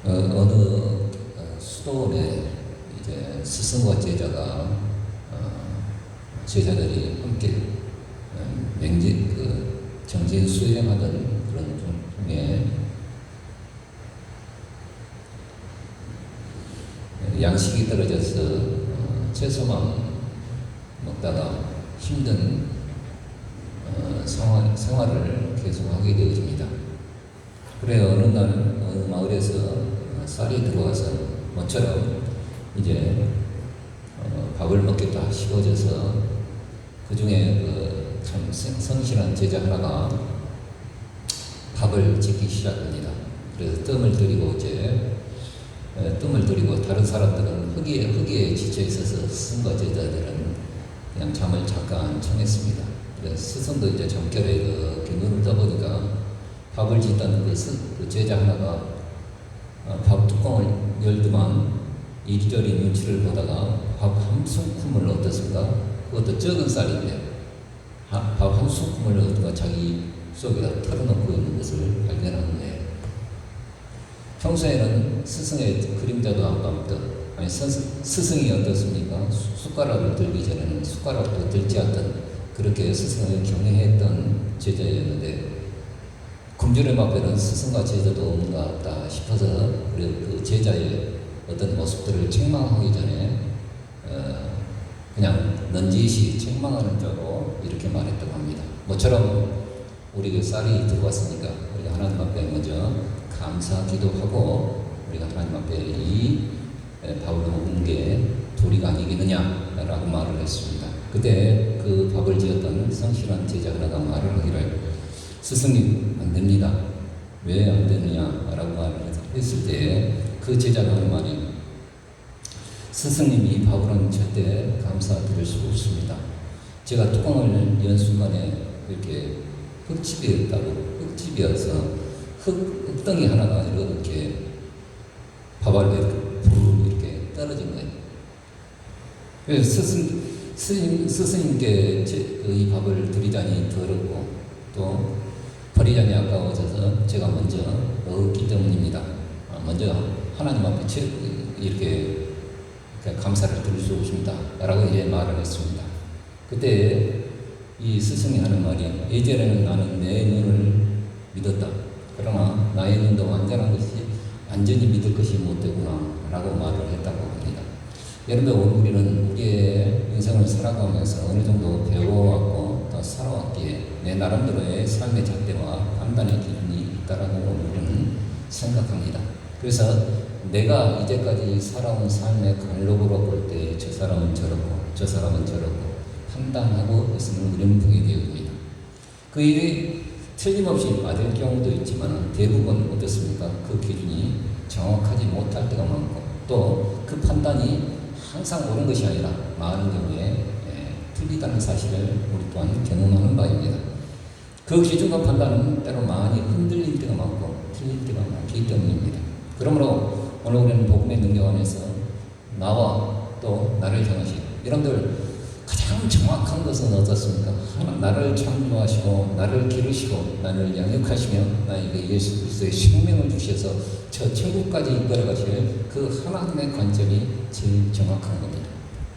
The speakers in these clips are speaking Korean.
어느 수도원에 이제 스승과 제자가 제자들이 함께 정진 수행하던 그런 중에 양식이 떨어져서 채소만 먹다가 힘든 생활을 계속하게 되어집니다. 그래 어느 날 어느 마을에서 쌀이 들어와서 모처럼 이제 밥을 먹겠다 싶어져서 그 중에 참 성실한 제자 하나가 밥을 짓기 시작합니다. 그래서 뜸을 들이고 다른 사람들은 흙에 지쳐 있어서 스승과 제자들은 그냥 잠을 잠깐 청했습니다. 그래서 스승도 이제 잠결에 이렇게 눈을 떠보니까 밥을 짓던 그 제자 하나가 밥 뚜껑을 열더만 이리저리 눈치를 보다가 밥 한 스푼을 어떻습니까? 그것도 적은 쌀인데 밥 한 스푼을 어떤가 자기 속에다 털어놓고 있는 것을 발견한 거예요. 평소에는 스승의 그림자도 안 밟던, 아니 스승이 어떻습니까? 숟가락을 들기 전에는 숟가락도 들지 않던 그렇게 스승을 경외했던 제자였는데 굶주림 앞에는 스승과 제자도 없는 것 같다 싶어서 그 제자의 어떤 모습들을 책망하기 전에 그냥 넌지시 책망하는 자로 이렇게 말했다고 합니다. 모처럼 우리 쌀이 들어왔으니까 우리가 하나님 앞에 먼저 감사 기도하고 우리가 하나님 앞에 이 밥을 먹는 게 도리가 아니겠느냐라고 말을 했습니다. 그때 그 밥을 지었던 성실한 제자 하나가 말을 하기를 스승님 안 됩니다. 왜 안 되느냐라고 말을 했을 때 그 제자가 하는 말이 스승님이 밥으로는 절대 감사드릴 수 없습니다. 제가 뚜껑을 연 순간에 이렇게 흙집이어서 흙덩이 하나가 이렇게 밥 알에 부르르 이렇게 떨어진 거예요. 그래서 스승님께 이 밥을 드리자니 더럽고 또 버리자니 아까워져서 제가 먼저 먹었기 때문입니다. 먼저 하나님 앞에 이렇게 감사를 드릴 수 없습니다. 라고 이제 말을 했습니다. 그때 이 스승이 하는 말이 예전에는 나는 내 눈을 믿었다. 그러나 나의 눈도 완전히 믿을 것이 못 되구나 라고 말을 했다고 합니다. 여러분들 우리는 우리의 인생을 살아가면서 어느 정도 배워왔고 또 살아왔기에 내 나름대로의 삶의 잣대와 판단의 기준이 있다라고 우리는 생각합니다. 그래서 내가 이제까지 살아온 삶의 간록으로 볼 때 저 사람은 저렇고 저 사람은 저렇고 판단하고 있으면 우리는 보게 되어집니다. 그 일이 틀림없이 맞을 경우도 있지만 대부분 어떻습니까? 그 기준이 정확하지 못할 때가 많고 또 그 판단이 항상 옳은 것이 아니라 많은 경우에 틀리다는 사실을 우리 또한 경험하는 바입니다. 그 기준과 판단은 때로 많이 흔들릴 때가 많고 틀릴 때가 많기 때문입니다. 그러므로 오늘 우리는 복음의 능력 안에서 나와 또 나를 향하신 여러분들 가장 정확한 것은 어떻습니까? 나를 창조하시고 나를 기르시고 나를 양육하시며 나에게 예수 그리스도의 생명을 주셔서 저 천국까지 이끌어 가실 그 하나님의 관점이 제일 정확한 겁니다.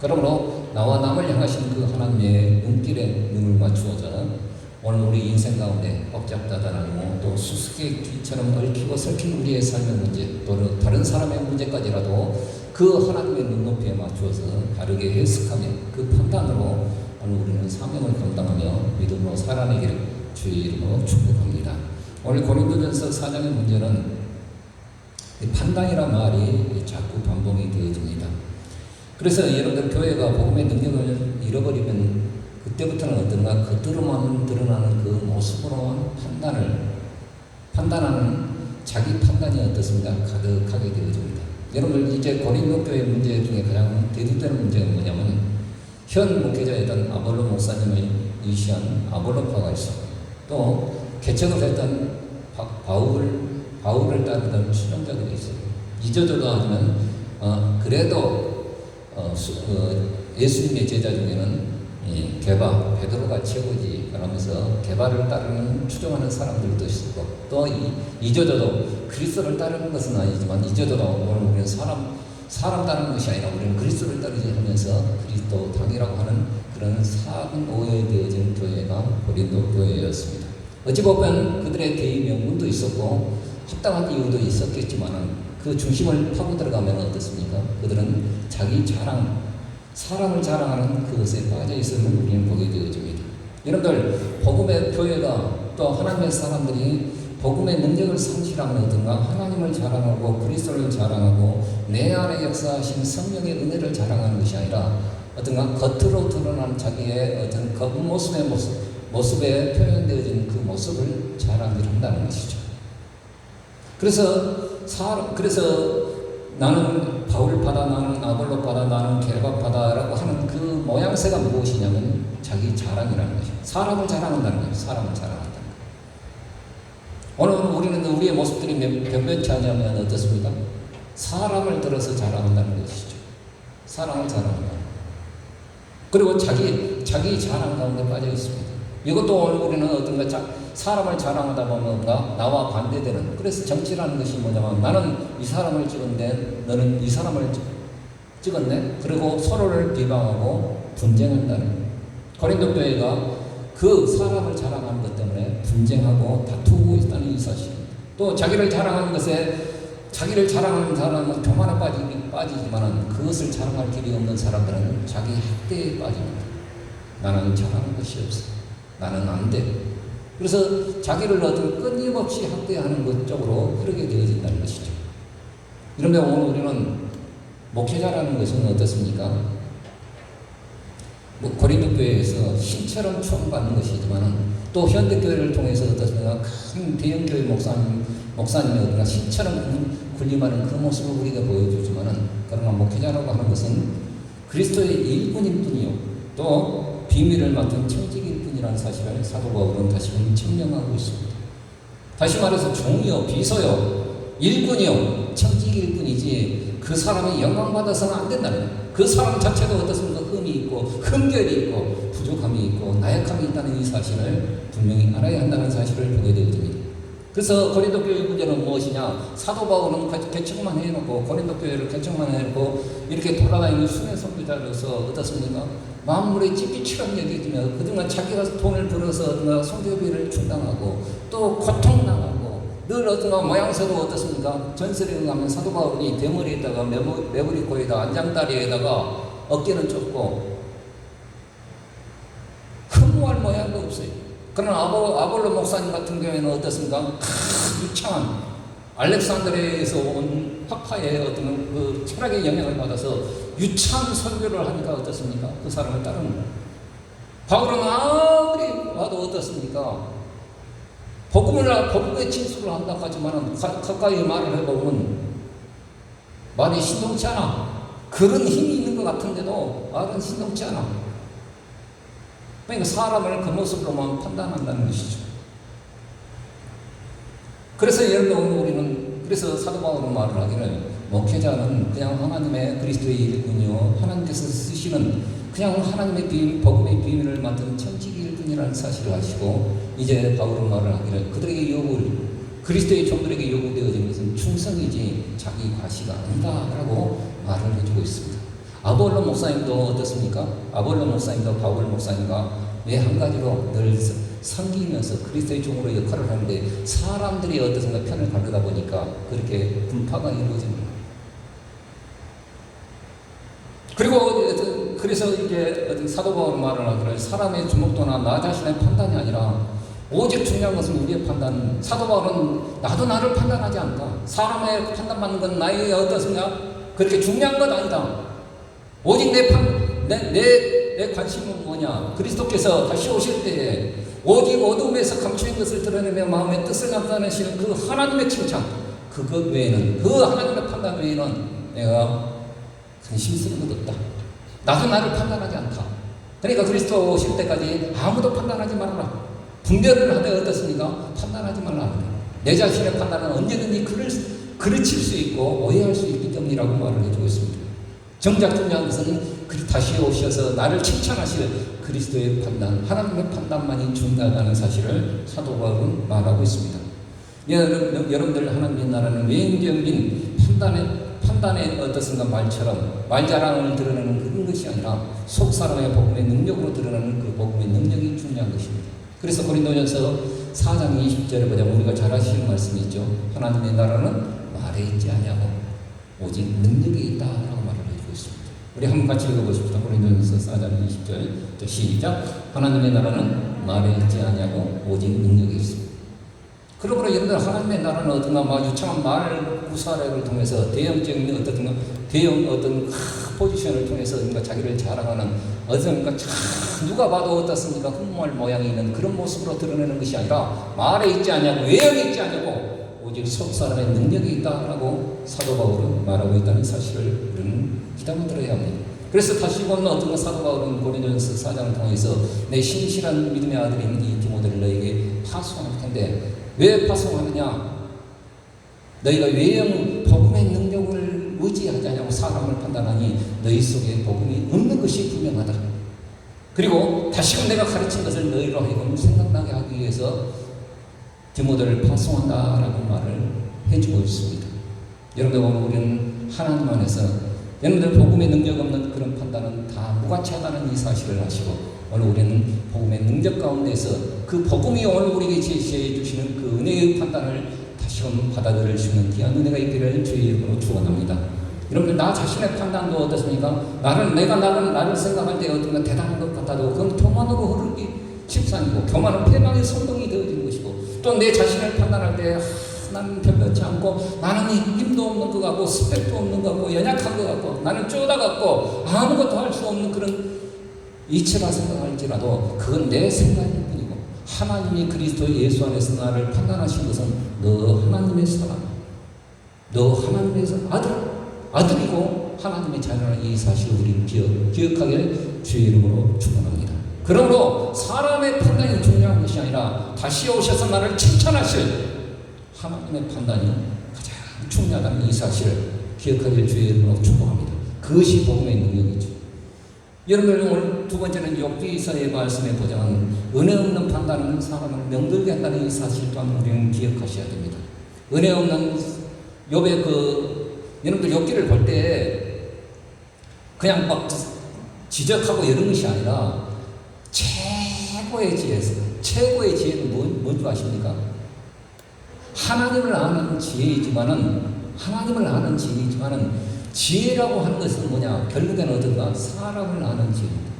그러므로 나와 남을 향하신 그 하나님의 눈길에 눈을 맞추어서 오늘 우리 인생 가운데 복잡다단하고 또 수수께끼처럼 얽히고 설킨 우리의 삶의 문제 또는 다른 사람의 문제까지라도 그 하나님의 눈높이에 맞추어서 다르게 해석하며 그 판단으로 오늘 우리는 사명을 감당하며 믿음으로 살아내기를 주의 이름으로 축복합니다. 오늘 고린도전서 4장의 문제는 판단이란 말이 자꾸 반복이 되어집니다. 그래서 여러분들 교회가 복음의 능력을 잃어버리면 그때부터는 어떤가 겉으로만 드러나는 그 모습으로만 판단하는 자기 판단이 어떻습니까? 가득하게 되어집니다. 여러분 이제 고린도 교회 문제 중에 가장 대두되는 문제가 뭐냐면 현 목회자였던 아볼로 목사님을 유시한 아볼로파가 있어. 또 개척을 했던 바울을 따르던 추종자들이 있어요. 이저저도 하지만 그래도 예수님의 제자 중에는 개바, 베드로가 최고지 그러면서 개바를 따르는 추종하는 사람들도 있었고 또 이조도도 그리스도를 따르는 것은 아니지만 이조도도 오늘 우리는 사람 따르는 것이 아니라 우리는 그리스도를 따르지 하면서 그리스도 당이라고 하는 그런 사분 오해되어진 교회가 고린도 교회였습니다. 어찌 보면 그들의 대의 명분도 있었고 합당한 이유도 있었겠지만 그 중심을 파고 들어가면 어떻습니까? 그들은 자기 자랑, 사람을 자랑하는 그것에 빠져 있음을 우리는 보게 되어집니다. 여러분들 복음의 교회가 또 하나님의 사람들이 복음의 능력을 상실하면 어떤가? 하나님을 자랑하고 그리스도를 자랑하고 내 안에 역사하신 성령의 은혜를 자랑하는 것이 아니라 어떤가? 겉으로 드러난 자기의 어떤 겉모습의 모습에 표현되어진 그 모습을 자랑을 한다는 것이죠. 그래서 나는 바울파다, 나는 아볼로파다, 나는 게바파다라고 하는 그 모양새가 무엇이냐면 자기 자랑이라는 것이죠. 사람을 자랑한다는 거예요. 사람을 자랑한다는 거예요. 오늘 우리는 우리의 모습들이 변변치 않으면 어떻습니까? 사람을 들어서 자랑한다는 것이죠. 사람을 자랑한다. 그리고 자기 자랑 가운데 빠져 있습니다. 이것도 오늘 우리는 어떤가 사람을 자랑하다 보면 나와 반대되는, 그래서 정치라는 것이 뭐냐면 나는 이 사람을 찍었는데 너는 이 사람을 찍었네. 그리고 서로를 비방하고 분쟁한다는, 고린도 교회가 그 사람을 자랑하는 것 때문에 분쟁하고 다투고 있다는 이 사실입니다. 또 자기를 자랑하는 것에, 자기를 자랑하는 사람은 교만에 빠지지만 그것을 자랑할 길이 없는 사람들은 자기 학대에 빠집니다. 나는 자랑할 것이 없어. 나는 안 돼. 그래서 자기를 어떤 끊임없이 학대하는 것 쪽으로 흐르게 되어진다는 것이죠. 이런데 오늘 우리는 목회자라는 것은 어떻습니까? 고린도 교회에서 신처럼 추앙받는 것이지만 또 현대교회를 통해서 어떻습니까? 큰 대형교회 목사님이 어떤가 신처럼 군림하는 그 모습을 우리가 보여주지만, 그러나 목회자라고 하는 것은 그리스도의 일꾼일 뿐이요 또 비밀을 맡은 청직일 뿐이라는 사실을 사도 바울은 다시금 증명하고 있습니다. 다시 말해서 종이요, 비서요, 일꾼이요, 청직일 뿐이지 그 사람이 영광받아서는 안 된다는 거예요. 그 사람 자체도 어떻습니까? 흠이 있고 흠결이 있고 부족함이 있고 나약함이 있다는 이 사실을 분명히 알아야 한다는 사실을 보게 되어집니다. 그래서 고린도 교회 문제는 무엇이냐? 사도 바울은 개척만 해놓고 고린도 교회를 개척만 해놓고 이렇게 돌아다니는 순회 선교자로서 어떻습니까? 만물의 찌삐처럼 여겨지며 그동안 자기가 돈을 벌어서 선교비를 충당하고 또 고통당하고 늘 어떤가 모양새도 어떻습니까? 전설에 의하면 사도 바울이 대머리에다가 매부리코에다 안장다리에다가 어깨는 좁고 흠모할 모양도 없어요. 그러나 아볼로 목사님 같은 경우에는 어떻습니까? 유창한 알렉산드리아에서 온 학파의 어떤 그 철학의 영향을 받아서 유창한 설교를 하니까 어떻습니까? 그 사람을 따르는 거예요. 바울은 아무리 봐도 어떻습니까? 복음의 진술을 한다 하지만 가까이 말을 해보면 말이 신동치 않아. 그런 힘이 있는 것 같은데도 말은 신동치 않아. 그러니까 사람을 그 모습으로만 판단한다는 것이죠. 그래서 여러분 우리는 그래서 사도 바울은 말을 하기를 목회자는 그냥 하나님의 그리스도의 일꾼이요 하나님께서 쓰시는 그냥 하나님의 복음의 비밀을 맡은 청지기일 뿐이라는 사실을 아시고 이제 바울은 말을 하기를 그들에게 그리스도의 종들에게 요구되어진 것은 충성이지 자기 과시가 아니다라고 말을 해주고 있습니다. 아볼로 목사님도 어떻습니까? 아볼로 목사님도 바울 목사님과 매 한 가지로 늘 섬기면서 그리스도의 종으로 역할을 하는데 사람들이 어떻습니까? 편을 가르다 보니까 그렇게 분파가 이루어집니다. 그리고 그래서 이제 사도 바울은 말을 하기를 사람의 주목도나 나 자신의 판단이 아니라 오직 중요한 것은 우리의 판단. 사도 바울은 나도 나를 판단하지 않다. 사람의 판단받는 건 나의 어떻습니까? 그렇게 중요한 것 아니다. 오직 내 관심은 뭐냐? 그리스도께서 다시 오실 때에 오직 어둠에서 감추인 것을 드러내며 마음의 뜻을 나타내시는 그 하나님의 칭찬, 그것 외에는, 그 하나님의 판단 외에는 내가 관심 쓰는 것 없다. 나도 나를 판단하지 않다. 그러니까 그리스도 오실 때까지 아무도 판단하지 말아라. 분별을 하되 어떻습니까? 판단하지 말라. 내 자신의 판단은 언제든지 그르칠 수 있고 오해할 수 있기 때문이라고 말을 해주고 있습니다. 정작 중요한 것은 다시 오셔서 나를 칭찬하실 그리스도의 판단, 하나님의 판단만이 중요하다는 사실을 사도 바울은 말하고 있습니다. 여러분들 하나님의 나라는 외형적인 판단의 어떻습니까? 말처럼 말자랑을 드러내는 그런 것이 아니라 속 사람의 복음의 능력으로 드러나는 그 복음의 능력이 중요한 것입니다. 그래서 고린도전서 4장 20절에 보자면 우리가 잘 아시는 말씀이 있죠. 하나님의 나라는 말에 있지 아니하고 오직 능력에 있다라고 말을 해주고 있습니다. 우리 한번 같이 읽어보십시다. 고린도전서 4장 20절 시작. 하나님의 나라는 말에 있지 아니하고 오직 능력에 있습니다. 그러므로 여러분들 하나님의 나라는 어떤가 유창한 말 구사력을 통해서 대형적인 대형 포지션을 통해서 자기를 자랑하는 누가 봐도 어떻습니까? 흠모할 모양이 있는 그런 모습으로 드러내는 것이 아니라 말에 있지 않냐고 외형에 있지 않냐고 오직 속 사람의 능력이 있다라고 사도 바울은 말하고 있다는 사실을 우리는 기담아 들어야 합니다. 그래서 다시 보면 사도 바울은 고린도전서 4장을 통해서 내 신실한 믿음의 아들인 이 디모데를 너에게 파송할 텐데 왜 파송하느냐? 너희가 외형 복음의 능력을 의지하지 않냐고 사람을 판단하니 너희 속에 복음이 없는 것이 분명하다. 그리고 다시금 내가 가르친 것을 너희로 하여금 생각나게 하기 위해서 디모데를 파송한다라고 말을 해주고 있습니다. 여러분들 보면 우리는 하나님 안에서 여러분들 복음의 능력 없는 그런 판단은 다 무가치하다는 이 사실을 아시고 오늘 우리는 복음의 능력 가운데서 그 복음이 오늘 우리에게 제시해 주시는 그 은혜의 판단을 다시금 받아들일 수 있는 귀한 은혜가 있기를 주의 이름으로 축원합니다. 여러분들 나 자신의 판단도 어떻습니까? 나를 생각할 때 어떤가 대단한 것 같아도 그건 교만으로 흐르기 십상이고 교만은 패망의 성공이 되어지는 것이고 또 내 자신을 판단할 때 나는 별렇지 않고 나는 힘도 없는 것 같고 스펙도 없는 것 같고 연약한 것 같고 나는 쪼다 같고 아무것도 할 수 없는 그런 이치라 생각할지라도 그건 내 생각일 뿐이고 하나님이 그리스도 예수 안에서 나를 판단하신 것은 너 하나님의 사람, 너 하나님의 아들이고 하나님의 자녀라는 이 사실을 우리 기억하길 주의 이름으로 축원합니다. 그러므로 사람의 판단이 중요한 것이 아니라 다시 오셔서 나를 칭찬하실 하나님의 판단이 가장 중요하다는 이 사실을 기억하길 주의 이름으로 축복합니다. 그것이 복음의 능력이죠. 여러분 오늘 두 번째는 욥기서의 말씀에 보자면 은혜 없는 판단은 사람을 명들게 한다는 이 사실 또한 우리는 기억하셔야 됩니다. 은혜 없는 욥의 여러분들 욥기를 볼 때 그냥 막 지적하고 이런 것이 아니라 최고의 지혜는 뭔지 아십니까? 하나님을 아는 지혜이지만은 지혜라고 하는 것은 뭐냐? 결국에는 어떤가? 사람을 아는 지혜입니다.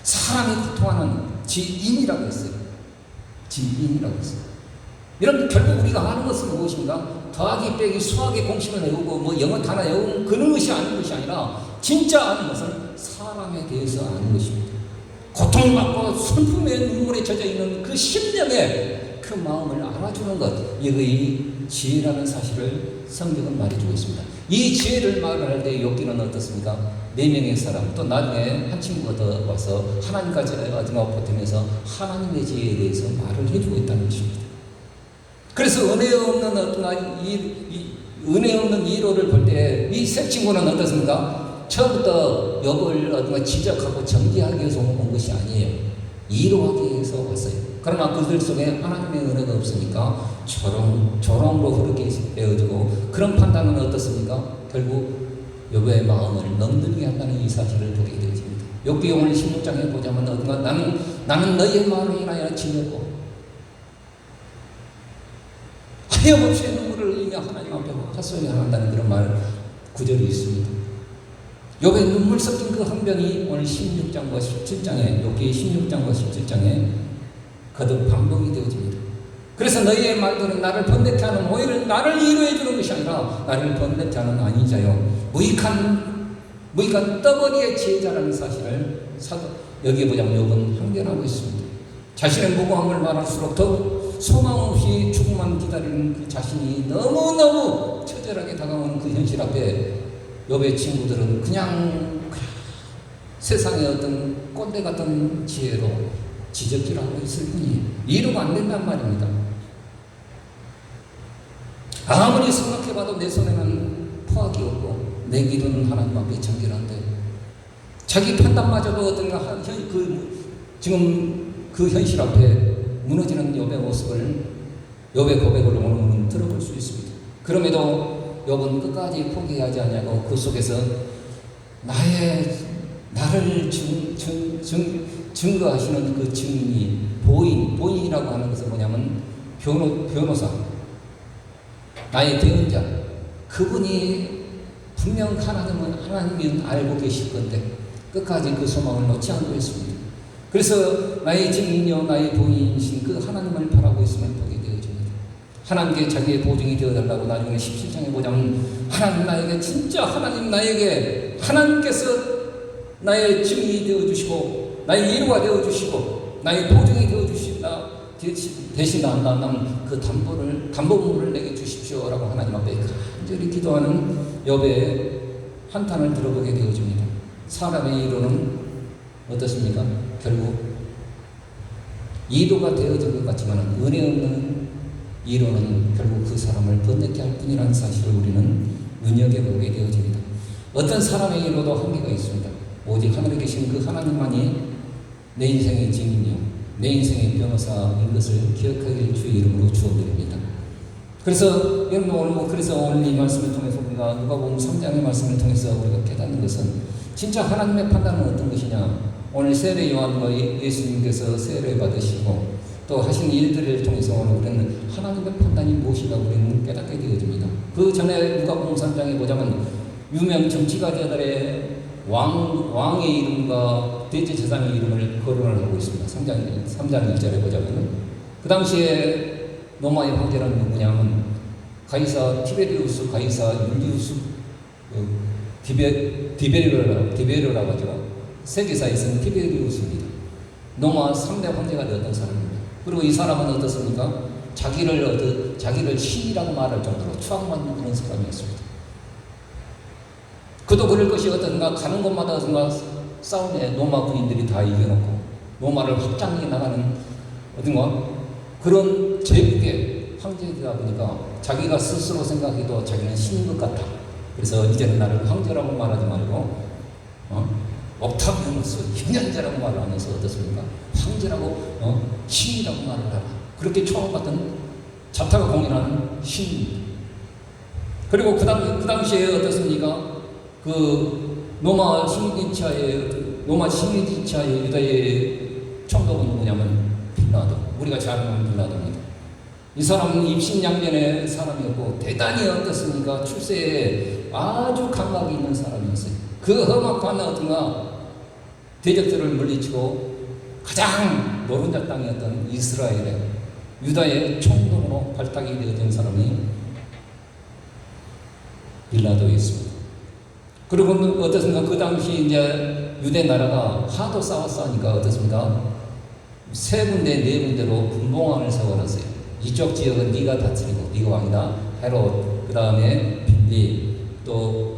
사람이 고통하는 지인이라고 했어요. 여러분 결국 우리가 아는 것은 무엇인가? 더하기 빼기 수학의 공식을 외우고 영어 단어 외우는 그런 것이 아닌 것이 아니라 진짜 아는 것은 사람에 대해서 아는 것입니다. 고통받고 슬픔의 눈물에 젖어 있는 그 심령의 그 마음을 알아주는 것, 이것이 지혜라는 사실을 성경은 말해주고 있습니다. 이 지혜를 말할 때 욥기는 어떻습니까? 4명의 사람, 또 나중에 한 친구가 더 와서 하나님까지 보태면서 하나님의 지혜에 대해서 말을 해주고 있다는 것입니다. 그래서 은혜 없는 이로를 볼 때 이 세 친구는 어떻습니까? 처음부터 욥을 지적하고 정죄하기 위해서 온 것이 아니에요. 이로하기 위해서 왔어요. 그러나 그들 속에 하나님의 은혜가 없으니까 조롱으로 흐르게 되어지고 그런 판단은 어떻습니까? 결국 욥의 마음을 넘들게 한다는 이 사실을 보게 되어집니다. 욥기 오늘 16장에 보자면 나는 너희의 마음을 인하여 지녔고 하염없이 눈물을 흘리며 하나님 앞에 헛소리 한다는 그런 구절이 있습니다. 욥의 눈물 섞인 그 헌병이 오늘 16장과 17장에 욥기 16장과 17장에 거듭 반복이 되어집니다. 그래서 너희의 말들은 나를 번뇌케 하는 오히려 나를 위로해 주는 것이 아니라 나를 번뇌케 하는 안위자요 무익한 떠벌이의 지혜자라는 사실을 여기에 보자면 욥은 항변하고 있습니다. 자신의 무고함을 말할수록 더욱 소망 없이 죽음만 기다리는 그 자신이 너무너무 처절하게 다가오는 그 현실 앞에 욥의 친구들은 그냥 세상의 어떤 꼰대 같은 지혜로 지적질하고 있을 뿐이에요. 이러면 안 된단 말입니다. 아무리 생각해봐도 내 손에는 포악이 없고 내 길은 하나님 앞에 정결한데 자기 판단마저도 어떤가 지금 그 현실 앞에 무너지는 욥의 모습을, 욥의 고백을 오늘 들어볼 수 있습니다. 그럼에도 욥은 끝까지 포기하지 않냐고 그 속에서 나를 증거하시는 그 증인이 보인이라고 하는 것은 뭐냐면 변호사, 나의 대언자, 그분이 분명 하나님은 알고 계실 건데 끝까지 그 소망을 놓지 않고 있습니다. 그래서 나의 증인이요 나의 보인이신 그 하나님을 바라고 있으면 보게 되어집니다. 하나님께 자기의 보증이 되어달라고 나중에 17장에 보자면 하나님께서 나의 증인이 되어주시고 나의 위로가 되어주시고 나의 보증이 되어주신다 대신다 한다면 그 담보물을 내게 주십시오라고 하나님 앞에 간절히 기도하는 욥의 한탄을 들어보게 되어집니다. 사람의 이론은 어떻습니까? 결국 이도가 되어진 것 같지만 은혜 없는 이론은 결국 그 사람을 번뇌케 할 뿐이라는 사실을 우리는 눈여겨보게 되어집니다. 어떤 사람의 이론도 한계가 있습니다. 오직 하늘에 계신 그 하나님만이 내 인생의 증인이요 내 인생의 변호사인 것을 기억하길 주의 이름으로 축원드립니다. 그래서 여러분 오늘 이 말씀을 통해서 우리가 누가복음 3장의 말씀을 통해서 우리가 깨닫는 것은 진짜 하나님의 판단은 어떤 것이냐. 오늘 세례 요한과 예수님께서 세례 받으시고 또 하신 일들을 통해서 오늘 우리는 하나님의 판단이 무엇인가 우리는 깨닫게 되어집니다. 그 전에 누가복음 3장에 보자면 유명 정치가들의 왕의 이름과 대제사장의 이름을 거론을 하고 있습니다. 3장 1절에 보자면 그 당시에 로마의 황제라는 누구냐면 가이사 티베리우스 가이사 율리우스 디베르라고 하죠. 세계사에서는 티베리우스입니다. 로마 3대 황제가 되었던 사람입니다. 그리고 이 사람은 어떻습니까? 자기를 신이라고 말할 정도로 추앙받는 그런 사람이었습니다. 그도 그럴 것이 어떤가 가는 곳마다 어떤가 싸움에 로마 군인들이 다 이겨놓고 로마를 확장해 나가는 어딘가 그런 제국의 황제이다 보니까 자기가 스스로 생각해도 자기는 신인 것 같아. 그래서 이제는 나를 황제라고 말하지 말고 옥타비아누스 현현자라고 말을 하면서 어떻습니까? 황제라고 신이라고 말을 하라. 그렇게 초롱받던 자타가 공인하는 신입니다. 그리고 그 당시에 어떻습니까? 그 로마 식민지차의 유다의 총독은 누구냐면 빌라도, 우리가 잘 아는 빌라도입니다. 이 사람은 입신양면의 사람이었고 대단히 어떻습니까? 출세에 아주 감각이 있는 사람이었어요. 그 험악한 어떤가 대적들을 물리치고 가장 노른자 땅이었던 이스라엘의 유다의 총독으로 발탁이 되어진 사람이 빌라도였습니다. 그리고 어떻습니까? 그 당시 이제 유대 나라가 하도 싸우니까 어떻습니까? 세 군데, 네 군데로 분봉왕을 세워놨어요. 이쪽 지역은 네가 다스리고 네가 왕이다. 헤롯, 그 다음에 빌리, 또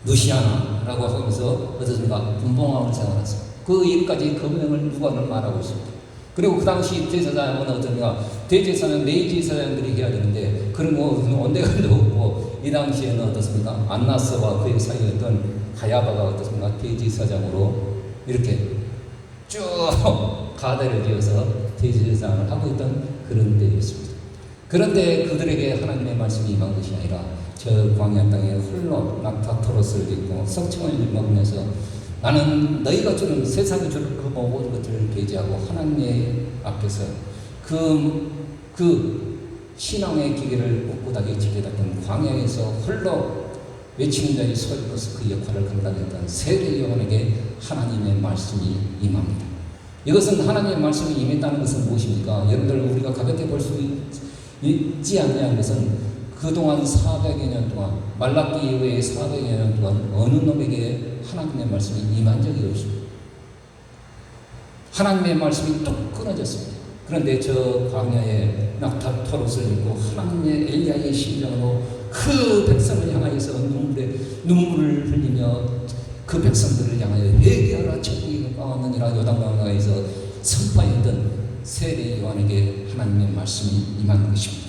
루시아나라고 하면서 어떻습니까? 분봉왕을 세워놨어요. 그 일까지 금명을 누가는 말하고 있습니다. 그리고 그 당시 대제사장은 어떻습니까? 대제사는 내제사장들이 해야 되는데 그런 거 온데간도 없고 이 당시에는 어떻습니까? 안나스와 그의 사이였던 가야바가 어떻습니까? 대제사장으로 이렇게 쭉 가대를 지어서 대제사장을 하고 있던 그런 때였습니다. 그런데 그들에게 하나님의 말씀이 임한 것이 아니라 저 광야 땅에 홀로 낙타토롯을 입고 석청을 먹으면서 나는 너희가 주는 세상이 주는 그 모든 것들을 배제하고 하나님의 앞에서 그 신앙의 기계를 꿋꿋하게 지켜갔던 광야에서 홀로 외치는 자의 소리로서 그 역할을 감당했던 세례 요한에게 하나님의 말씀이 임합니다. 이것은 하나님의 말씀이 임했다는 것은 무엇입니까? 여러분들 우리가 가볍게 볼 수 있지 않냐는 것은 그동안 400여 년 동안 말라기 이후에 400여 년 동안 어느 놈에게 하나님의 말씀이 임한 적이 없습니다. 하나님의 말씀이 뚝 끊어졌습니다. 그런데 저 광야에 낙타토롯을 입고 하나님의 엘리야의 심정으로 그 백성을 향하여서 눈물을 흘리며 그 백성들을 향하여 회개하라 천국이 가까웠느니라 요단강가에서 선포했던 세례 요한에게 하나님의 말씀이 임한 것입니다.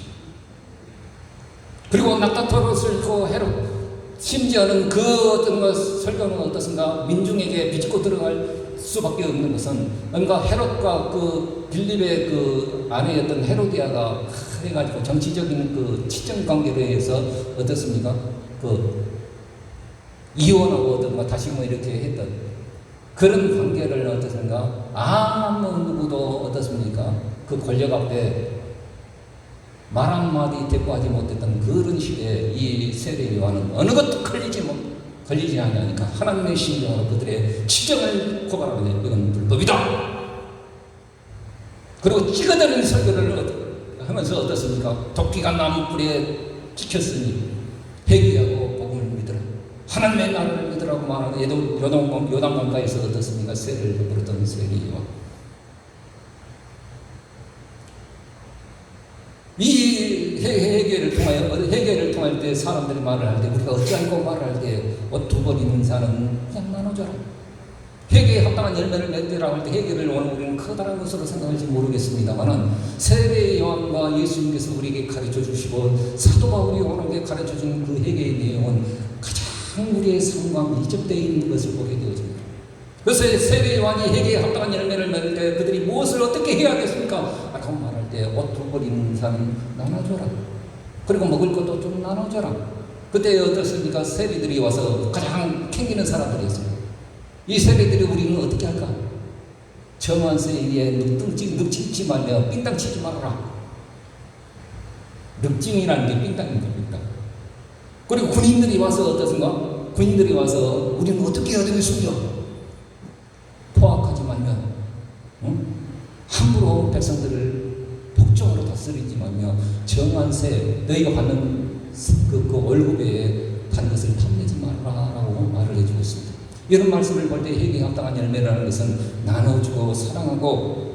그리고 낙타토롯을 입고 헤롯 심지어는 그 어떤 것 설교는 어떻습니까? 민중에게 비집고 들어갈 수밖에 없는 것은 그러니까 헤롯과 그 빌립의 그 아내였던 헤로디아가 해가지고 정치적인 그 치정 관계로 해서 어떻습니까? 그 이혼하고 어떤 다시 이렇게 했던 그런 관계를 어떻습니까? 아무 누구도 어떻습니까? 그 권력 앞에 말 한마디 대꾸하지 못했던 그런 시대에 이 세례 요한은 어느 것도 걸리지 않으니까 하나님의 심정으로 그들의 치정을 고발하고 이건 불법이다. 그리고 찌그러진 설교를 하면서 어떻습니까? 도끼가 나무 뿌리에 찍혔으니 회개하고 복음을 믿으라. 하나님의 나라를 믿으라고 말하고 요단강가에서 어떻습니까? 세례를 베풀었던 세례 요한. 이 회개를 통할 때 사람들이 말을 할 때 우리가 어찌하고 말을 할 때 두 번 있는 산은 그냥 나눠줘라. 회개에 합당한 열매를 맺으라고 할 때 회개를 오늘 우리는 커다란 것으로 생각할지 모르겠습니다만은 세례 요한과 예수님께서 우리에게 가르쳐 주시고 사도 바울이 오늘에게 가르쳐 준 그 회개의 내용은 가장 우리의 삶과 밀접되어 있는 것을 보게 되어집니다. 그래서 세례 요한이 회개에 합당한 열매를 맺을 때 그들이 무엇을 어떻게 해야겠습니까? 아까 말할 때 옷 두 벌 있는 사람 나눠줘라. 그리고 먹을 것도 좀 나눠줘라. 그때 어떻습니까? 세리들이 와서 가장 캥기는 사람들이었어요. 이 세리들이 우리는 어떻게 할까? 정한 세리에 늑치지 말며 삥땅 치지 말아라. 늑징이라는 게 삥땅입니다. 삥땅. 그리고 군인들이 와서 어떻습니까? 군인들이 와서 우리는 어떻게 해야 되겠습니까? 포악하지 말며 함부로 백성들을 복종으로 다스리지 말며 정한 세 너희가 받는 그 월급에 다른 것을 탐내지 말라라고 말을 해주고 있습니다. 이런 말씀을 볼 때 회개에 합당한 열매라는 것은 나눠주고 사랑하고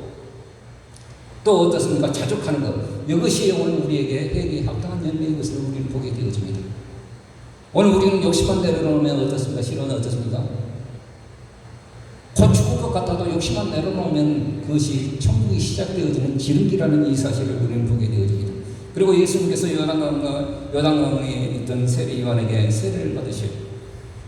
또 어떻습니까? 자족하는 것. 이것이 오늘 우리에게 회개에 합당한 열매인 것을 우리는 보게 되어집니다. 오늘 우리는 욕심만 내려놓으면 어떻습니까? 실은 어떻습니까? 곧 죽을 것 같아도 욕심만 내려놓으면 그것이 천국이 시작되어지는 기름기라는 이 사실을 우리는 보게 되어집니다. 그리고 예수님께서 요단강에 있던 세례 요한에게 세례를 받으시고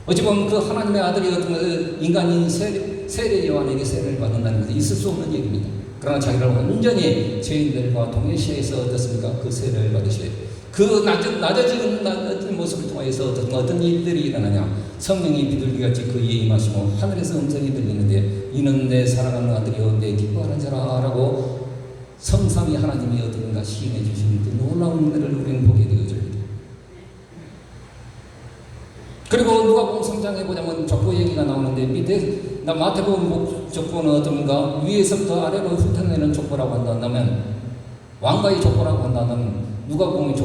어찌 보면 그 하나님의 아들이었던 인간인 세례 요한에게 세례를 받는다는 것은 있을 수 없는 얘기입니다. 그러나 자기를 완전히 죄인들과 동일시해서 어떻습니까? 그 세례를 받으셔야 그 낮아지는 모습을 통해서 어떤 일들이 일어나냐? 성령이 비둘기같이 그에 임하시고 하늘에서 음성이 들리는데 이는 내 사랑하는 아들이요 내 기뻐하는 자라라고 성삼위 하나님이 어떤가 시인해 주시는 그 놀라운 은혜를 우리는 보게 되어집니다. 그리고 누가복음 성장해 보자면 족보 얘기가 나오는데 밑에 마태복음 족보는 어떤가 위에서부터 아래로 훑어내는 족보라고 한다면 왕가의 족보라고 한다면 누가복음의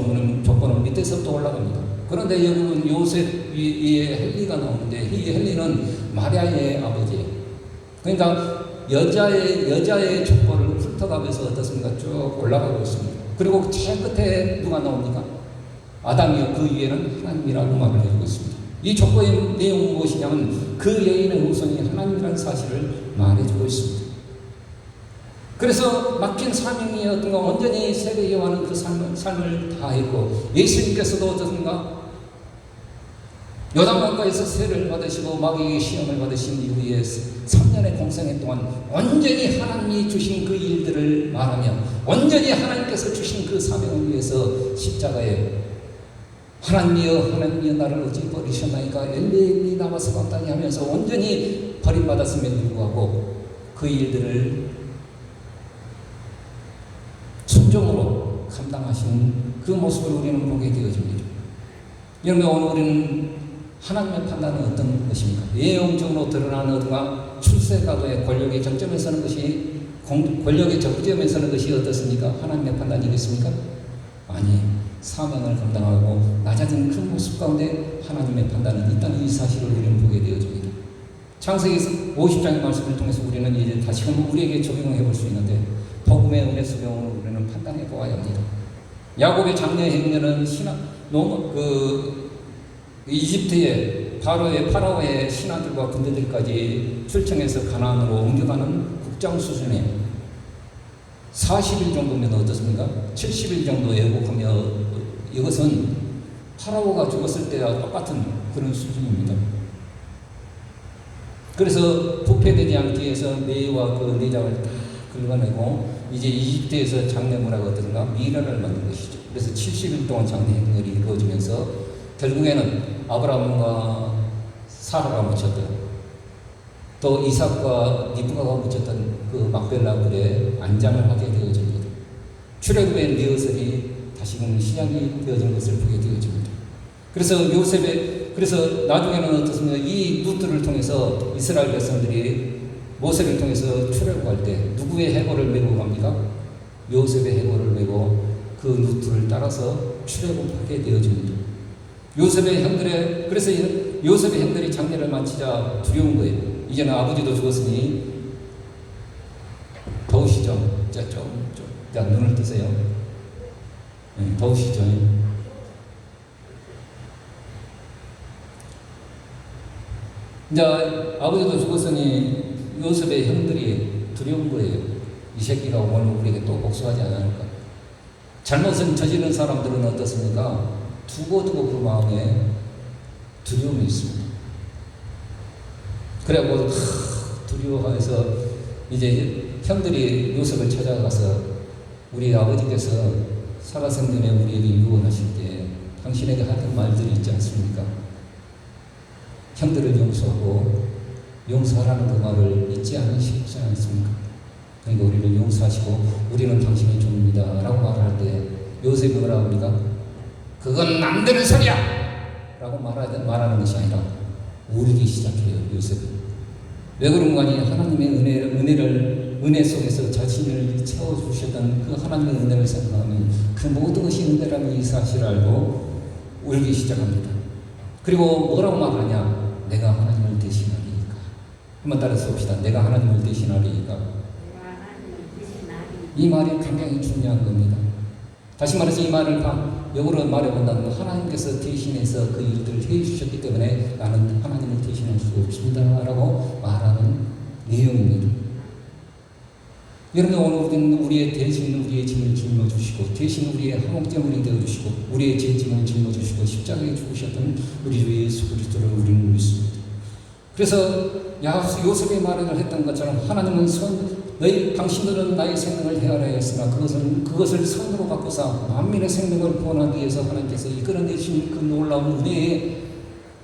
족보는 밑에서부터 올라갑니다. 그런데 여러분 요셉 위에 헨리가 나오는데 이 헨리는 마리아의 아버지예요. 그러니까 여자의 족보를 훑어가면서 어떻습니까? 쭉 올라가고 있습니다. 그리고 제일 끝에 누가 나옵니까? 아담이요 그 위에는 하나님이라고 말을 해주고 있습니다. 이 족보의 내용은 무엇이냐면 그 여인의 후손이 하나님이라는 사실을 말해주고 있습니다. 그래서 맡긴 사명이 어떤가 온전히 세례 요한은 그 삶을 다했고 예수님께서도 어떻습니까? 요단강가에서 세례를 받으시고 마귀의 시험을 받으신 이후에 3년의 공생애 동안 온전히 하나님이 주신 그 일들을 말하며 온전히 하나님께서 주신 그 사명을 위해서 십자가에 하나님이여 나를 어찌 버리셨나이까 엘리 나와 사박다니 하면서 온전히 버림받았음에도 불구하고 그 일들을 순종으로 감당하신 그 모습을 우리는 보게 되어집니다. 여러분 오늘 우리는 하나님의 판단은 어떤 것입니까? 예용적으로 드러나는 어떤가 출세가도의 권력의 정점에 서는 것이 권력의 정점에 서는 것이 어떻습니까? 하나님의 판단이겠습니까? 아니 사명을 감당하고 낮아진 그 모습 가운데 하나님의 판단은 있다는 이 사실을 우리는 보게 되어집니다. 창세기 50장의 말씀을 통해서 우리는 이제 다시금 우리에게 적용해 볼 수 있는데 복음의 은혜 수경으로 우리는 판단해 보아야 합니다. 야곱의 장래 행렬은 이집트의 파라오의 신하들과 군대들까지 출청해서 가나안으로 옮겨가는 국장 수준에 40일 정도면 어떻습니까? 70일 정도 예고하며 이것은 파라오가 죽었을 때와 똑같은 그런 수준입니다. 그래서 부패되지 않기 위해서 매와 그 내장을 다 긁어내고 이제 이집트에서 장례문화가 어떤가 미라를 만든 것이죠. 그래서 70일 동안 장례 행렬이 이루어지면서 결국에는 아브라함과 사라가 묻혔던 또 이삭과 리브가가 묻혔던 그 막벨라 굴에 안장을 하게 되어집니다. 출애굽의 리허설이 다시금 시작이 되어진 것을 보게 되어집니다. 그래서 나중에는 어떻습니까? 이 루트를 통해서 이스라엘 백성들이 모세를 통해서 출애굽할 때 누구의 해골을 메고 갑니까? 요셉의 해골을 메고 그 루트를 따라서 출애굽하게 되어집니다. 그래서 요셉의 형들이 장례를 마치자 두려운 거예요. 이제는 아버지도 죽었으니 더우시죠? 자, 눈을 뜨세요. 네, 더우시죠? 이제 아버지도 죽었으니 요셉의 형들이 두려운 거예요. 이 새끼가 오늘 우리에게 또 복수하지 않을까. 잘못은 저지른 사람들은 어떻습니까? 두고두고 그 마음에 두려움이 있습니다. 그래갖고 두려워해서 이제 형들이 요셉을 찾아가서 우리 아버지께서 살아생전에 우리에게 유언하실 때 당신에게 하던 말들이 있지 않습니까? 형들을 용서하라는 그 말을 잊지 않으시지 않습니까? 그러니까 우리를 용서하시고 우리는 당신의 종입니다 라고 말할 때 요셉이 뭐라고 합니까? 그건 남들의 소리야! 라고 말하는 것이 아니라 울기 시작해요. 요셉은. 왜 그런가 하니 하나님의 은혜 속에서 자신을 채워주셨던 그 하나님의 은혜를 생각하면 그 모든 것이 은혜라는 이 사실을 알고 울기 시작합니다. 그리고 뭐라고 말하냐? 내가 하나님을 대신하리이까. 한번 따라서 봅시다. 내가 하나님을 대신하리이까. 이 말이 굉장히 중요한 겁니다. 다시 말해서 이 말을 역으로 말해본다면 하나님께서 대신해서 그 일들을 해주셨기 때문에 나는 하나님을 대신할 수 없습니다 라고 말하는 내용입니다. 여러분, 오늘 우리는 우리의 대신 우리의 짐을 짊어주시고 대신 우리의 화목제물이 되어주시고 우리의 죄짐을 짊어주시고 십자가에 죽으셨던 우리 주 예수 그리스도를 우리는 믿습니다. 그래서 요셉의 말을 했던 것처럼 하나님은 당신들은 나의 생명을 헤아려 했으나 그것을 선으로 바꾸사 만민의 생명을 구원하기 위해서 하나님께서 이끌어내신 그 놀라운 은혜의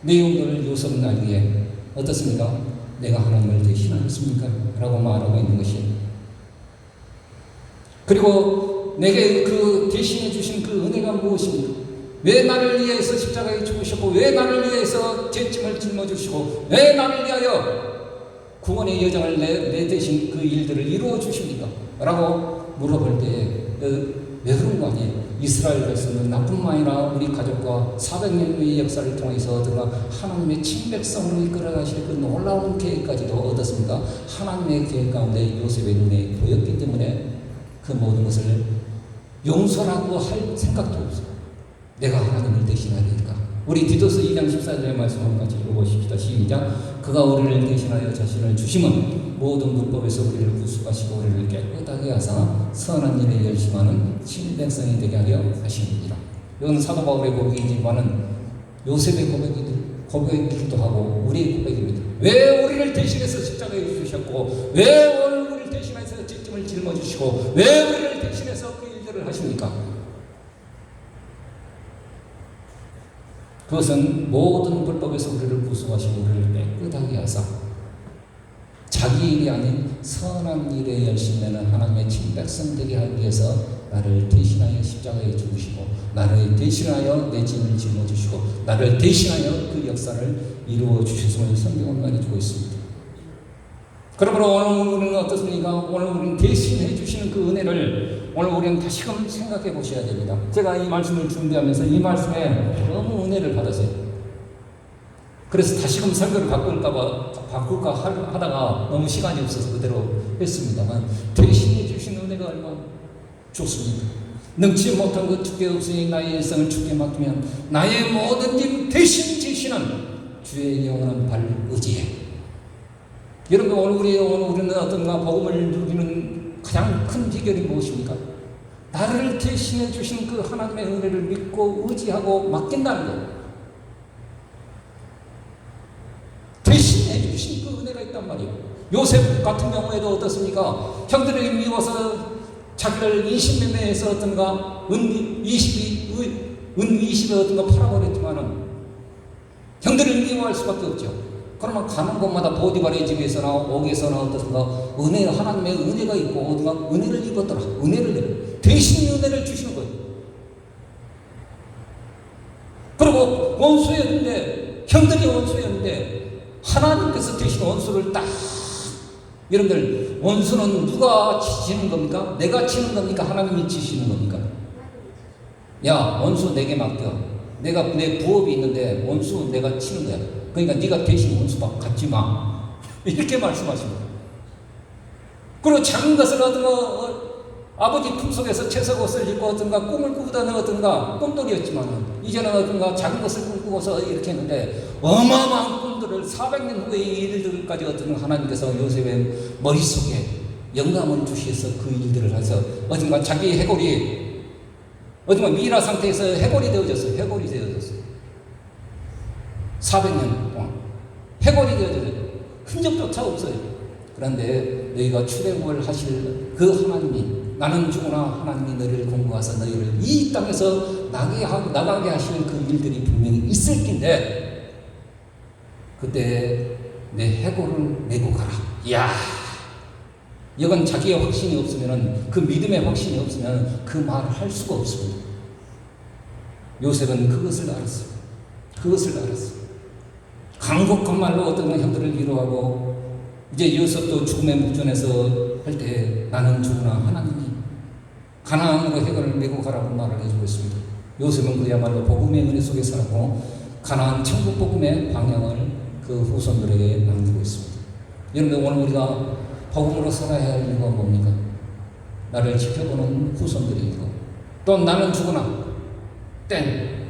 내용들을 요셉은 알기에 어떻습니까? 내가 하나님을 대신하였습니까? 라고 말하고 있는 것이에요. 그리고 내게 그 대신해 주신 그 은혜가 무엇입니까? 왜 나를 위해서 십자가에 죽으셨고 왜 나를 위해서 죄짐을 짊어주시고 왜 나를 위하여 구원의 여정을 내 대신 그 일들을 이루어 주십니까? 라고 물어볼 때 왜 그런 거 아니에요? 이스라엘 백성은 나뿐만 아니라 우리 가족과 400년의 역사를 통해서 하나님의 친백성으로 이끌어가실 그 놀라운 계획까지도 얻었습니까? 하나님의 계획 가운데 요셉의 눈에 보였기 때문에 그 모든 것을 용서라고 할 생각도 없어요. 내가 하나님을 대신하리니까. 우리 디도서 2장 14절의 말씀을 같이 읽어보십시다. 시작. 그가 우리를 대신하여 자신을 주심은 모든 불법에서 우리를 구속하시고 우리를 깨끗하게 하사 선한 일에 열심하는 신백성이 되게 하려 하시느니라. 이건 사도 바울의 고백이지만은 요셉의 고백이기도 하고 우리의 고백입니다. 왜 우리를 대신해서 십자가에 주셨고 왜 우리를 대신해서 죄짐을 짊어주시고 왜 우리를 대신해서 그 일들을 하십니까? 그것은 모든 불법에서 우리를 구속하시고 우리를 깨끗하게 하사 자기 일이 아닌 선한 일에 열심내는 하나님의 친백성 되게 하기 위해서 나를 대신하여 십자가에 죽으시고 나를 대신하여 내 짐을 짊어주시고 나를 대신하여 그 역사를 이루어 주셨음을 성경은 말해주고 있습니다. 그러므로 오늘 우리는 어떻습니까? 오늘 우리는 대신해 주시는 그 은혜를 오늘 우리는 다시금 생각해 보셔야 됩니다. 제가 이 말씀을 준비하면서 이 말씀에 너무 은혜를 받았어요. 그래서 다시금 설교를 바꿀까 하다가 너무 시간이 없어서 그대로 했습니다만 대신해 주신 은혜가 얼마나 좋습니까? 능치 못한 것 주께 없으니 나의 일생을 주께 맡기면 나의 모든 일 대신 지시는 주의 영원한 발 의지에. 여러분, 오늘 우리는 어떤가 복음을 누리는 가장 큰 비결이 무엇입니까? 나를 대신해 주신 그 하나님의 은혜를 믿고 의지하고 맡긴다는 것. 대신해 주신 그 은혜가 있단 말이에요. 요셉 같은 경우에도 어떻습니까? 형들에게 미워서 자기를 인신매매해서 어떤가 은 20에 어떤가 팔아버렸지만은 형들을 미워할 수밖에 없죠. 그러면 가는 곳마다 보디발의 집에서나 옥에서나 어떻든가 하나님의 은혜가 있고 어딘가 은혜를 입었더라. 대신 은혜를 주시는 거예요. 그리고 원수였는데, 형들이 원수였는데 하나님께서 대신 원수를 딱, 여러분들, 원수는 누가 치시는 겁니까? 내가 치는 겁니까? 하나님이 치시는 겁니까? 야, 원수 내게 맡겨. 내 부업이 있는데 원수 내가 치는 거야. 그러니까 네가 대신 원수 갖지 마. 이렇게 말씀하십니다. 그리고 작은 것을 아버지 품속에서 채석옷을 입고 어떤가 꿈을 꾸다는 어떤가 꿈돌이였지만 이제는 어떤가 작은 것을 꿈꾸고서 이렇게 했는데 어마어마한 꿈들을 400년 후의 일들까지 어떤 하나님께서 요셉의 머릿속에 영감을 주셔서 그 일들을 해서 어딘가 자기 해골이 어딘가 미라 상태에서 해골이 되어졌어요. 400년 동안 해골이 되어졌어요. 흔적조차 없어요. 그런데 너희가 출애굽을 하실 그 하나님이, 나는 죽으나 하나님이 너희를 공부하사 너희를 이 땅에서 나가게 하시는 그 일들이 분명히 있을 텐데 그때 내 해골을 메고 가라. 이야, 이건 자기의 확신이 없으면, 그 믿음의 확신이 없으면 그 말을 할 수가 없습니다. 요셉은 그것을 알았어요. 간곡한 말로 어떤 형들을 위로하고, 이제 요셉도 죽음의 목전에서 할 때 나는 죽으나 하나님이 가나안으로 해골을 메고 가라고 말을 해주고 있습니다. 요셉은 그야말로 복음의 은혜 속에 살고 가나안 천국 복음의 방향을 그 후손들에게 남기고 있습니다. 여러분, 오늘 우리가 복음으로 살아야 할 이유가 뭡니까? 나를 지켜보는 후손들이 있고, 또 나는 죽으나 땡,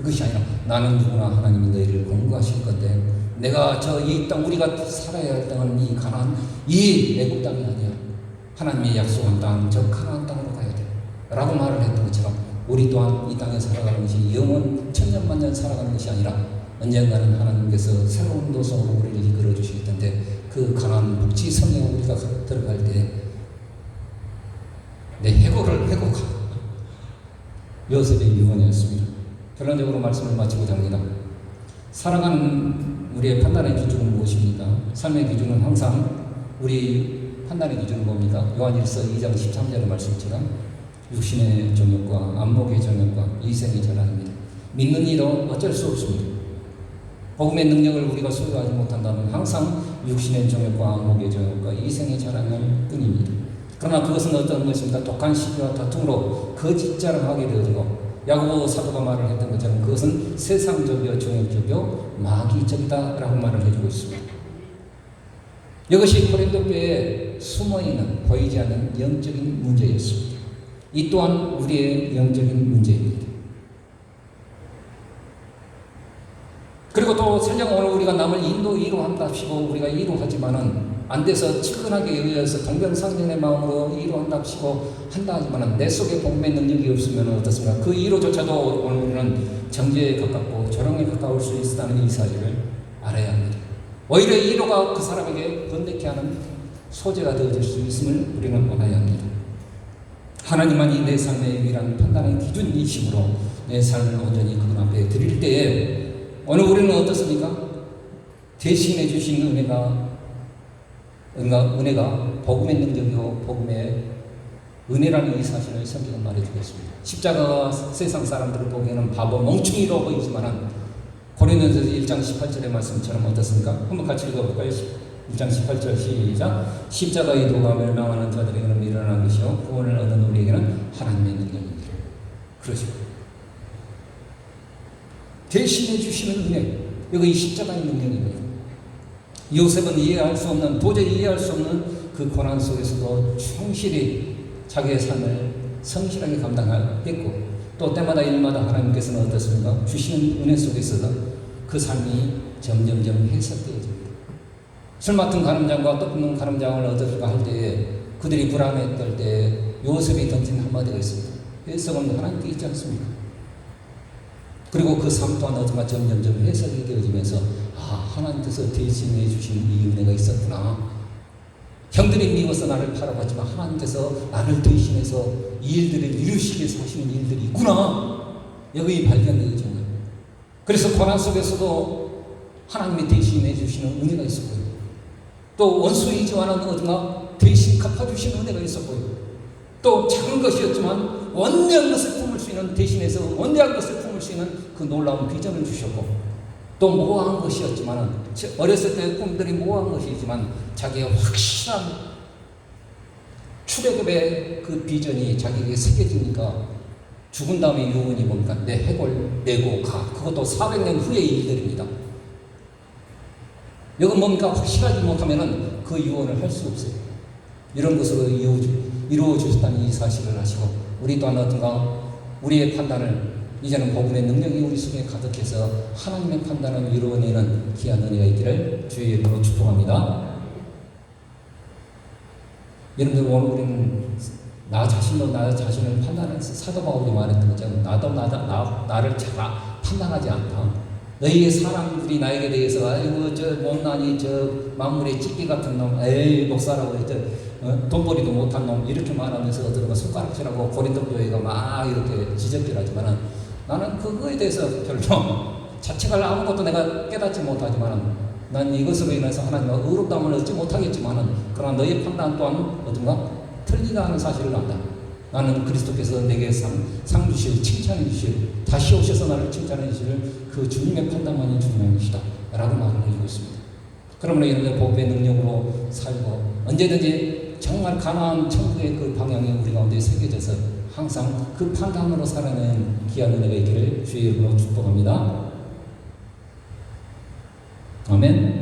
이것이 아니라 나는 죽으나 하나님이 너희를 공부하실 건데 내가 이 땅, 우리가 살아야 할 땅은 이 가나안, 이 애국 땅이 아니야. 하나님의 약속한 땅, 저 가나안 땅으로 가야 돼 라고 말을 했던 것처럼 우리 또한 이 땅에 살아가는 것이 영원 천년만년 살아가는 것이 아니라 언젠가는 하나님께서 새로운 도성으로 우리를 이끌어 주실 텐데 그 가나안 복지성에 우리가 들어갈 때 내 해골을 회복하고, 요셉의 유언이었습니다. 결론적으로 말씀을 마치고자 합니다. 살아가는 우리의 판단의 기준은 무엇입니까? 삶의 기준은 항상, 우리 판단의 기준은 뭡니까? 요한일서 2장 13절의 말씀처럼 육신의 정욕과 안목의 정욕과 이생의 전환입니다. 믿는 이도 어쩔 수 없습니다. 복음의 능력을 우리가 소유하지 못한다면 항상 육신의 정욕과 안목의 정욕과 이생의 전환일 뿐입니다. 그러나 그것은 어떤 것입니까? 독한 시기와 다툼으로 거짓 자랑하게 되어지고, 야고보 사도가 말을 했던 것처럼 그것은 세상적이요 정욕적이요 마귀적이다 라고 말을 해주고 있습니다. 이것이 고린도 교회에 숨어있는, 보이지 않는 영적인 문제였습니다. 이 또한 우리의 영적인 문제입니다. 그리고 또 설령 오늘 우리가 남을 이루한답시고 우리가 이루하지만은 안 돼서 측은하게 의해서 동병상련의 마음으로 이루한답시고 한다 하지만은 내 속에 복음의 능력이 없으면 어떻습니까? 그 이루조차도 오늘 우리는 정죄에 가깝고 조롱에 가까울 수 있다는 이 사실을 알아야 합니다. 오히려 이루가 그 사람에게 번뇌케 하는 소재가 되어질 수 있음을 우리는 알아야 합니다. 하나님만이 내 삶의 유일한 판단의 기준이심으로 내 삶을 온전히 그분 앞에 드릴 때에 오늘 우리는 어떻습니까? 대신해 주신 은혜가 복음의 능력이고 복음의 은혜라는 이 사실을 성경은 말해주고 있습니다. 십자가가 세상 사람들을 보기에는 바보 멍충이로 보이지만 고린도전서 1장 18절의 말씀처럼 어떻습니까? 한번 같이 읽어볼까요? 1장 18절 시작. 십자가의 도가 멸망하는 자들에게는 미련한 것이요 구원을 얻는 우리에게는 하나님의 능력입니다. 그러죠. 대신해 주시는 은혜, 여기 십자가의 능력입니다. 요셉은 도저히 이해할 수 없는 그 고난 속에서도 충실히 자기의 삶을 성실하게 감당했고, 또 때마다 일마다 하나님께서는 어떻습니까? 주시는 은혜 속에서도 그 삶이 점점점 해석되어집니다. 술 맡은 가늠장과 떡 붓는 가늠장을 얻을까 할 때에 그들이 불안했을 때 요셉이 던진 한마디가 있습니다. 해석은 하나님께 있지 않습니까? 그리고 그 삶 또한 어쩌면 점점점 해석이 되어지면서 하나님께서 대신해 주신 이 은혜가 있었구나. 형들이 미워서 나를 팔아봤지만 하나님께서 나를 대신해서 이 일들을 이루시기 위해서 하시는 일들이 있구나. 여기 발견되어진 거예요. 그래서 고난 속에서도 하나님이 대신해 주시는 은혜가 있었고요. 또 원수이지만은 어딘가 대신 갚아주시는 은혜가 있었고요. 또 작은 것이었지만 원대한 것을 품을 수 있는, 대신해서 원대한 것을 품을 수 있는 그 놀라운 비전을 주셨고, 또 모호한 것이었지만, 어렸을 때 꿈들이 모호한 것이지만 자기의 확실한 출애굽의 그 비전이 자기에게 새겨지니까 죽은 다음에 유언이 뭡니까? 내 해골 내고 가. 그것도 400년 후의 일들입니다. 이건 뭡니까? 확실하지 못하면 그 유언을 할 수 없어요. 이런 것으로 이루어 주셨다는 이 사실을 하시고, 우리 또한 어떤가 우리의 판단을 이제는 복음의 능력이 우리 속에 가득해서 하나님의 판단을 이루어내는 귀한 은혜가 있기를 주의 이름으로 축복합니다. 여러분들, 오늘 우리는 나 자신을 판단해서 사도 바울이 말했던 것처럼 나도 나를 잘 판단하지 않다. 너희의 사람들이 나에게 대해서 아이고 저 못나니 저 만물의 찌개 같은 놈, 에이 목사라고 돈벌이도 못한 놈 이렇게 말하면서 어떤 손가락질하고 고린도 교회가 막 이렇게 지적질하지만은 나는 그거에 대해서 별로 자책할 아무것도 내가 깨닫지 못하지만은 난 이것으로 인해서 하나님과 의롭다함을 얻지 못하겠지만은 그러나 너의 판단 또한 어딘가 틀리다 하는 사실을 안다. 나는 그리스도께서 내게 상 주실, 칭찬해 주실, 다시 오셔서 나를 칭찬해 주실 그 주님의 판단만이 중요한 것이다 라고 말을 해주고 있습니다. 그러므로 여러분의 복음의 능력으로 살고 언제든지 정말 가나안 천국의 그 방향이 우리 가운데 새겨져서 항상 그 판단으로 살아내는 귀한 은혜가 있기를 주의 이름으로 축복합니다. 아멘.